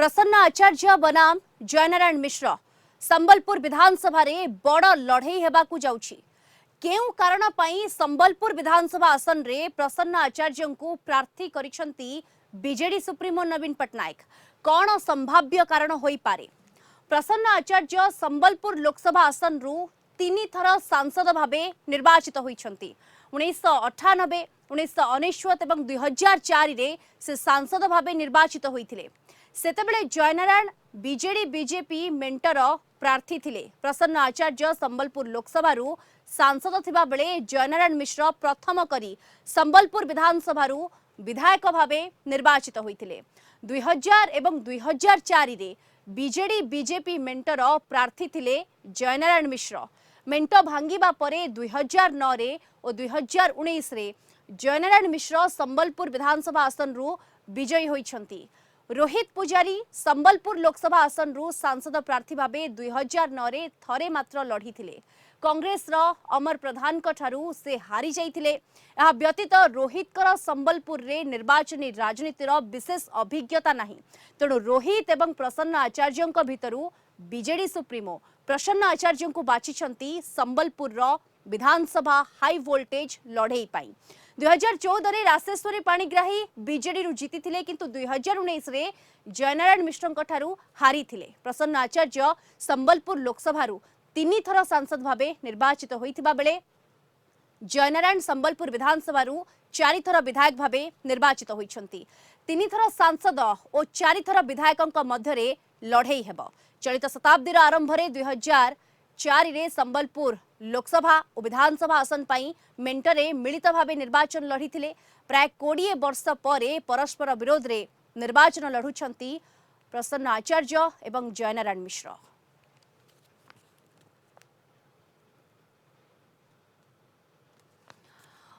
प्रसन्न आचार्य बनाम जयनारायण मिश्र संबलपुर विधानसभा रे बड़ लड़ई हेबाकु जाउछि। केउ कारण पई संबलपुर विधानसभा आसन रे प्रसन्न आचार्य को प्रार्थी करिसंती बीजेडी सुप्रीमो नवीन पटनायक। कौन संभाव्य कारण होई पारे? प्रसन्न आचार्य संबलपुर लोकसभा आसन रु 3 थर सांसद भाबे निर्वाचित होइछंती। 1998, 1999 एवं 2004 रे से सांसद भाबे निर्वाचित होइथिले। सेतेबेले जयनारायण बीजेडी बीजेपी मेंटर प्रार्थी थिले। प्रसन्न आचार्य संबलपुर लोकसभा रु सांसद थिबा बेले जयनारायण मिश्र प्रथम करी संबलपुर विधानसभा रु विधायक भाबे निर्वाचित होइथिले। 2000 एवं 2004 रे बीजेडी बीजेपी मेंटर प्रार्थी थिले जयनारायण मिश्र। मेंट भांगिबा परे 2009 रे और 2019 रे जयनारायण मिश्र संबलपुर विधानसभा आसन रु विजयी होइछंती। रोहित पुजारी संबलपुर लोकसभा आसन रु सांसद प्रार्थी भाबे 2009 रे थरे मात्र लढ़ी थिले। कांग्रेस रो अमर प्रधान ठारू से हारी जाइथिले। यह व्यतीत रोहित कर संबलपुर रे निर्वाचनी राजनीतिर विशेष अभिज्ञता नहीं। तेणु रोहित एवं प्रसन्न आचार्य भितरु बीजेडी सुप्रीमो प्रसन्न आचार्य को बाछिछंती संबलपुर रो विधानसभा हाई वोल्टेज लड़ई पाई। 2014 रे राशेश्वरी पाणिग्राही बीजेडी रु जीती थिले, किंतु 2019 रे जयनारायण मिश्र ठारू हारी थिले। प्रसन्न आचार्य संबलपुर लोकसभा रु 3 थर सांसद भाबे निर्वाचित होइथिबा बेले जयनारायण संबलपुर विधानसभा रु 4 थर विधायक भाबे निर्वाचित होइछंती। 3 थर सांसद और 4 थर विधायकक मध्यरे लड़ई हेबो। चलित शताब्दीर आरंभ रे 2004 रे संबलपुर लोकसभा और विधानसभा आसन पाई मेंटरे मिलित भाबे निर्वाचन लढ़ीथिले। प्राय 20 वर्ष परे परस्पर विरोध रे निर्वाचन लढ़ुछंती प्रसन्न आचार्य एवं जयनारायण मिश्र।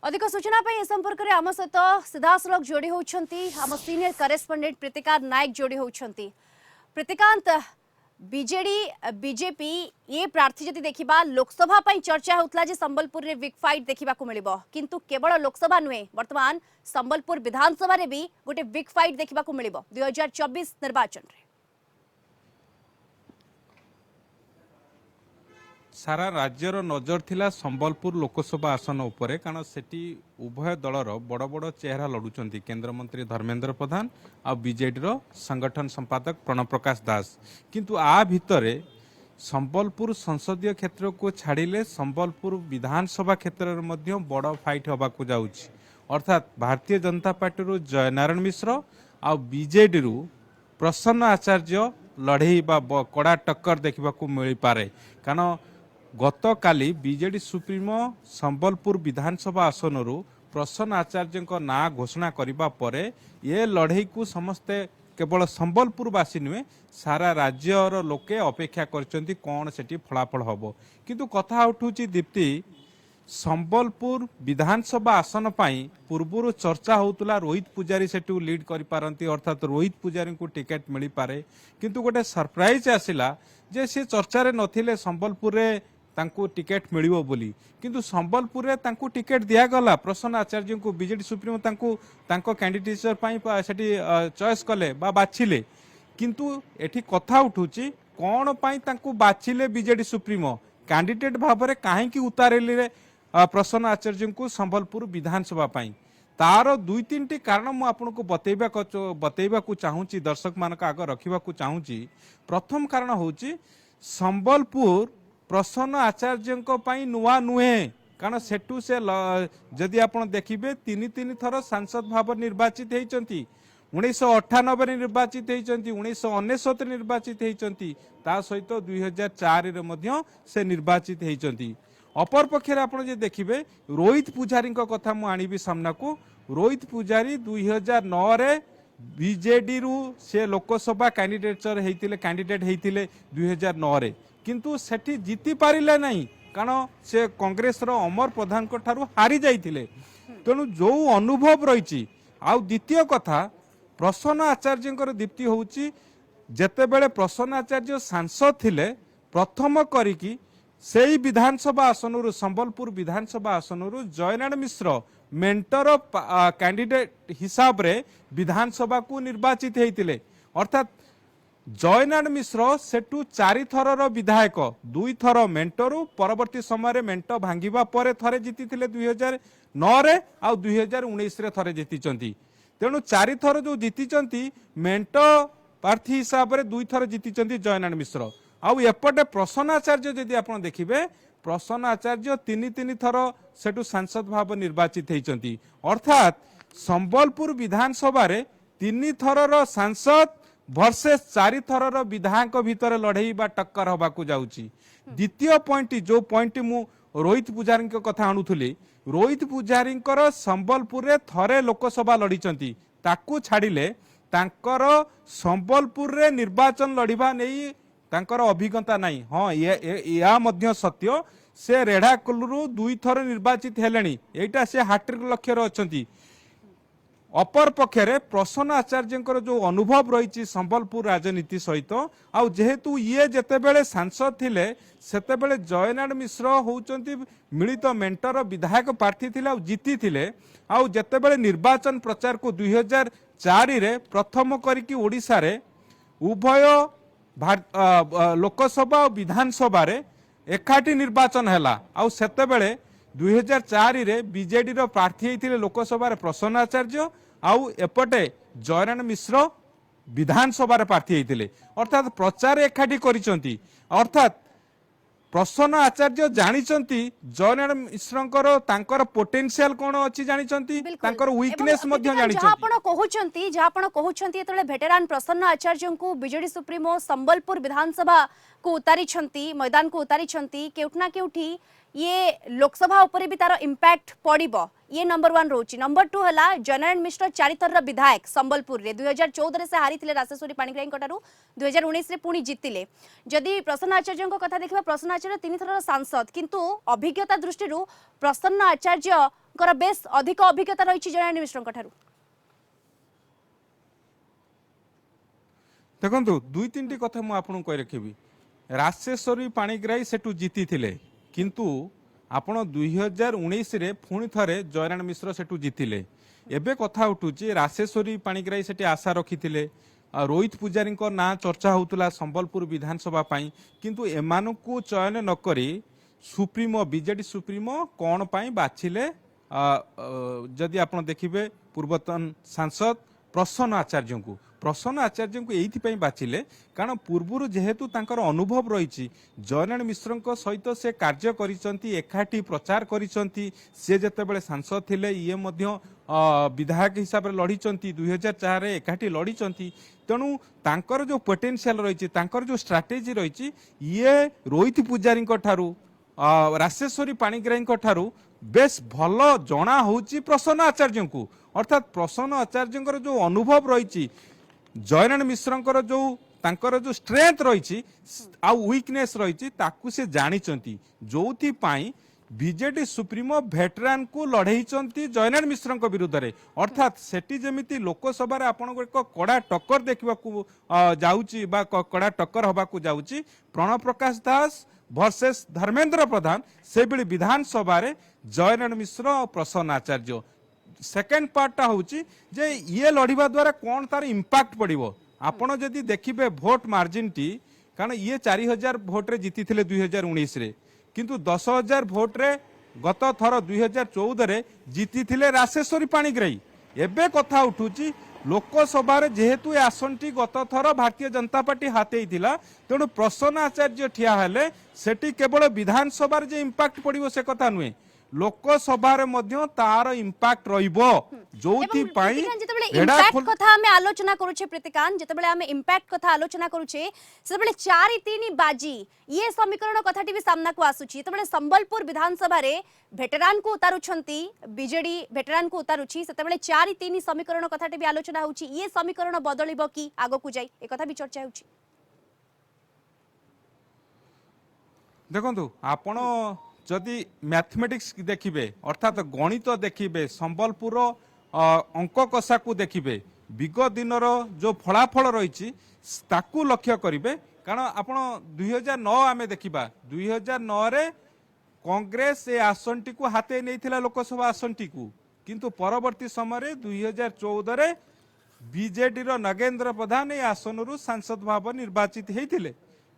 अधिक सूचना ए संपर्क में आम सहित सीधासलख जोड़ी होती आम सीनियर करेस्पोंडेंट प्रीतिकांत नायक जोड़ी होती। प्रीतिकांत, बीजेडी बीजेपी ये प्रार्थी जदि देखा लोकसभा चर्चा होता जे संबलपुर रे विग फाइट देखा मिलिबो, किंतु केवल लोकसभा नुहे वर्तमान संबलपुर विधानसभा रे भी गोटे विग फाइट देखा मिलिबो 2024 निर्वाचन रे। सारा राज्यर नजर थिला संबलपुर लोकसभा आसन उपरे, कारण सेठी उभय दलर बड़ बड़ चेहरा लड़ुचंती। केंद्रमंत्री धर्मेंद्र प्रधान आ बीजेडी रो संगठन संपादक प्रणव प्रकाश दास। किंतु आ भितरे संबलपुर संसदीय क्षेत्र को छाड़िले संबलपुर विधानसभा क्षेत्र रे मध्य बड़ फाइट होबाकू जाउछि। अर्थात भारतीय जनता पार्टी रो जयनारायण मिश्र आ बीजेडी रो प्रसन्न आचार्य लड़ई बा कड़ा टक्कर देखा मिल पारे। कारण गत काली बीजेडी सुप्रीमो संबलपुर विधानसभा आसन रु प्रसन्न आचार्य ना घोषणा करबा परे ये लड़ई को समस्ते केवल संबलपुरवासी नुहे सारा राज्यर लोके अपेक्षा करचंती कौन सेठी फलाफल हबो। किंतु कथा उठुची दीप्ति, संबलपुर विधानसभा आसन पाई पूर्वर चर्चा होतुला रोहित पुजारी सेठू लीड करि पारंती, अर्थात रोहित पुजारी को टिकेट मिली पारे। किंतु गोटे सरप्राइज आसिला जे से चर्चा रे नथिले संबलपुर रे तांको टिकेट मिलिबो बोली, किंतु संबलपुर रे तांको टिकेट दिया गला। प्रसन्न आचार्य को बीजेडी सुप्रीमो तांको तांको कैंडिडेटर पाई सेठी चॉइस कले बा बाछिले। किंतु एठी कथा उठुची कोन पाई तांको बाछिले बीजेडी सुप्रीमो कैंडिडेट भाबरे काहे की उतारेले प्रसन्न आचार्य को संबलपुर विधानसभा पाई। तार 2-3 कारण मु आपनको बतैबा को चाहूची, दर्शक मानक आग रखिबा को चाहूची। प्रथम कारण होची संबलपुर प्रसन्न आचार्य पाई नुआ नुहे, कारण सेठू से जदि आपण देखिबे 3 थर सांसद भाव निर्वाचित होइचंती। 1998 निर्वाचित होइचंती, 1999 निर्वाचित होइचंती, ता सहित 2004 रे मध्य से निर्वाचित होइचंती। अपर पक्षे आपण जे देखिबे रोहित पुजारी कथा मु आनिबी सामना को। रोहित पुजारी 2009 रे बीजेडी रु से लोकसभा कैंडिडेट हेतिले 2009 रे, किंतु सेठी जीति पारिले नहीं, कारण से कांग्रेस रो अमर प्रधान को ठारू हारी जाइथिले। तेणु जो अनुभव रही आ द्वितीय कथा प्रसन्न आचार्य दीप्ति होउची जेतेबेले प्रसन्न आचार्य सांसद थिले प्रथम करिकी सेई विधानसभा आसन संबलपुर विधानसभा आसन जयनारायण मिश्र मेंटर कैंडिडेट हिसाब रे विधानसभा को निर्वाचित होते। अर्थात जयनारायण मिश्र सेठू 4 थरर विधायक 2 थर मेंटरू परवर्ती समय मेंट भांगिबा परे थरे जीति 2009 रे आ 2019 रे थरे जीति तेणु 4 थर जो जीति मेंट प्रार्थी हिसाब से 2 थर जीति जयनारायण मिश्र आउ एपटे प्रसन्न आचार्य जदि आप देखिए प्रसन्न आचार्य 3 थर सेठू सांसद भाव निर्वाचित होती अर्थात संबलपुर विधानसभा 3 थरर सांसद वर्सेस 4 थरर विधायक भितर लड़ई बा टक्कर होबाकू जाउची। द्वितीय पॉइंट जो पॉइंट मु रोहित पुजारी कथा आणुथुली रोहित पुजारी संबलपुर रे थरे लोकसभा लड़ीचंती ताकू छाड़िले तांकर संबलपुर रे निर्वाचन लड़िबा नहीं तांकर अभिज्ञता नहीं। हाँ या मध्य सत्य से रेढ़ाकुलू 2 थर निर्वाचित हेलेनी एटा से हाट्रिक लक्ष्य अच्छी अपर पक्षरे प्रसन्न आचार्य जो अनुभव रही संबलपुर राजनीति सहित आउ जेहेतु ये जेतेबेले सांसद थिले सेतेबेले जयनारायण मिश्र होउचंती मिलित मेंटर विधायक प्रार्थी थिले आउ जीति थिले आउ जेतेबेले निर्वाचन प्रचार को 2004 रे प्रथम करिकी ओडिसा रे उभय लोकसभा और विधानसभा रे एकाठी निर्वाचन हैला आउ सेतेबेले 2004 रे बीजेडी रो प्रार्थी होइथिले लोकसभा रे प्रसन्न आचार्य आउ एपटे जयनारायण मिश्र विधानसभा रे प्रार्थी होइथिले अर्थात प्रचार एकाठी करिसंती अर्थात प्रसन्न आचार्य जानिचंती जयनारायण मिश्रंकर तांकर पोटेंशियल कोन अछि जानिचंती तांकर वीकनेस मध्ये जानिचंती जहा आपण कहउचंती एतले वेटेरान प्रसन्न आचार्य को बीजेडी सुप्रीमो संबलपुर विधानसभा को उतारी छंती मैदान को उतारी छंती केउठना केउठी ये लोकसभा उपरे भी तार इंपैक्ट पड़िबो ये नंबर 1 रोची। नंबर 2 हला जयनारायण मिश्र 4 थर विधायक संबलपुर रे 2014 से हारी थिले रासेश्वरी पाणिग्राही कटारू 2019 रे पुणी जीतिले जदि प्रसन्न आचार्य को कथा देखिबा प्रसन्न आचार्य 3 थर सांसद किंतु अभिज्ञता दृष्टि प्रसन्न आचार्य कर बेस अधिक अभिज्ञता रही जयनारायण मिश्र कठारू देखंतु 2-3 कथा मु आपन कहि रखिबी रासेश्वरी पाणिग्राही सेटू जीति थिले किंतु आपण 2019 रे पुणी थरे जयनारायण मिश्र सेटू जीतिले एबे कथा उठुची रासेश्वरी पाणिग्राही सेठी आशा रखिथिले रोहित पुजारी ना चर्चा होतुला संबलपुर विधानसभा पाई किंतु एमानकू चयन नकरी सुप्रीमो बीजेडी सुप्रीमो कौन पाई बाछिले जदि आपण देखिबे पूर्वतन सांसद प्रसन्न आचार्य को एइथि बाछिले कारण पूर्वरु जेहेतु तांकर अनुभव रही जयनारायण मिश्र सहित से कार्य करिसंती एकाठी प्रचार करिसंती से जेतेबेले सांसद थिले ये मध्य विधायक हिसाब से लड़ीचंती 2004 रे एकाठी लड़ीचंती तेणु तांकर जो पोटेंशियल रही तांकर जो स्ट्राटेजी रही ये रोहित पुजारी ठारू रासेश्वरी पाणिग्राही ठारू बेस भल जना होची प्रसन्न आचार्य को अर्थात प्रसन्न आचार्य जो अनुभव रही जयनारायण मिश्र जो तांकर जो स्ट्रेंथ रही आ वीकनेस रही ताकू से जानिचंती जोथि पाई बीजेडी सुप्रीमो भेटरान को लड़ेइचंती जयनारायण मिश्र विरुद्ध रे अर्थात सेठी जेमिति लोकसभा रे आपण एक कड़ा टक्कर देखा जाउची बा कड़ा टक्कर हबा को जाउची प्रणव प्रकाश दास वर्सेस धर्मेंद्र प्रधान से बेले विधानसभा रे जयनारायण मिश्र और प्रसन्न आचार्य सेकेंड पार्टा होची जे ये लड़िबा द्वारा कौन तार इंपैक्ट पड़िबो आपण जदि देखिबे वोट मार्जिन टी कारण ये 4000 वोट रे जीति थिले 2019 रे किंतु 10,000 वोट रे गत थर 2014 रे जीति थिले रासेश्वरी पाणिग्राही एबे कथा उठुची लोकसभा रे जेहेतु आसनटी गत थर भारतीय जनता पार्टी हाते थिला तेणु प्रसन्न आचार्य ठिया हेले सेठी केवल विधानसभा रे जे इंपैक्ट पड़िबो से कथा नुहे लोकसभा रे मध्य तार इंपैक्ट रहिबो जोथि पाई इंपैक्ट कथा हमें आलोचना करूछे प्रतिकान जेतेबेले हमें इंपैक्ट कथा आलोचना करूछे सेतेबेले 4-3 बाजी ये समीकरण कथाटी भी सामना को आसुची जेतेबेले संबलपुर विधानसभा रे वेटेरान को उतारुछंती बीजेडी वेटेरान को उतारुची सेतेबेले 4-3 समीकरण कथाटी भी आलोचना होउची ये समीकरण बदलिबो की आगो को जाई ए कथा भी चर्चा होउची देखंतु आपण जदि मैथमेटिक्स देखिए अर्थात गणित देखिए संबलपुर अंक कषा को देखिए विगत दिन जो फलाफल रही ताकू लक्ष्य करेंगे कारण आपण 2009 आम देखा 2009 रे कांग्रेस ए आसन टी को हाथे नहीं थिला लोकसभा आसन टी को किंतु परवर्ती समय 2014 रे बीजेडी रो नगेंद्र प्रधान ए आसन सांसद भाव निर्वाचित होते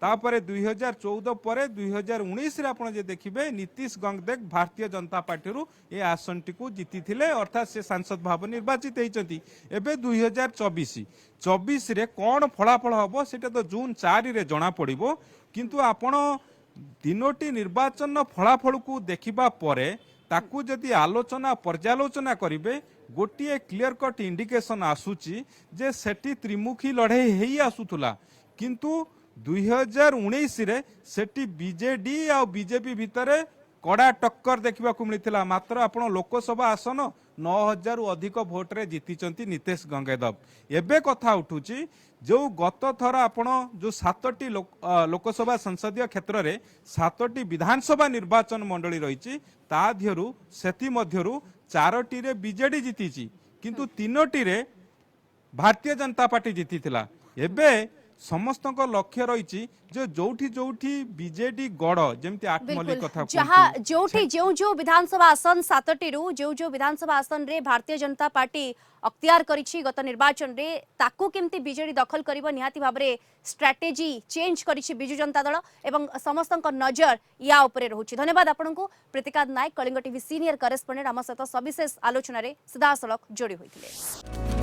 तापर 2014 पर 2019 रे आपण जे देखिबे नीतीश गंगदेक भारतीय जनता पार्टी ए आसन टी जीति थिले अर्थात से सांसद भाव निर्वाचित होती एबे 2024 रे कौन फलाफल हम सेटा तो जून 4 रे जना पड़िबो किंतु आपण तीनोटी निर्वाचन फलाफल को देखिबा परे ताकू जदि आलोचना पर्यालोचना करिवे गोटे क्लियर कट इंडिकेशन आसूची जे सेठी त्रिमुखी लड़ाई हेई आसुथुला किंतु 2019 रे सेठी बीजेडी आ बीजेपी भितरे कड़ा टक्कर देखा मिलता मात्र आपण लोकसभा आसन 9000 रु अधिक भोट रे जीतिचंती नीतीश गंगेदव एबे कथा उठुची जो गत थर आपण जो 7टी लोकसभा संसदीय क्षेत्र रे 7टी विधानसभा निर्वाचन मंडली रही ता ध्यरु सेति मध्यरु 4टी रे बीजेडी जीतीची किंतु 3टी रे भारतीय जनता पार्टी जीतीथिला एबे समस्त लक्ष्य रही जोठी जोठी बीजेडी गड़ जमती आठमल्लिक कथा जहाँ जोठी जो विधानसभा आसन 7टी रु जो विधानसभा आसन रे भारतीय जनता पार्टी अख्तियार करिछि गत निर्वाचन रे ताकू केमती बीजेडी दखल करिवो निहाती भाबरे स्ट्रेटेजी चेंज करिछि बिजु जनता दल एवं समस्तक नजर या उपरे रहुछि। धन्यवाद आपनकु प्रीतिकांत नायक कलिंग टीवी सीनियर करेस्पोंडेंट आम सहित सविशेष आलोचना रे सीधा सड़क जोड़ी होइथिले।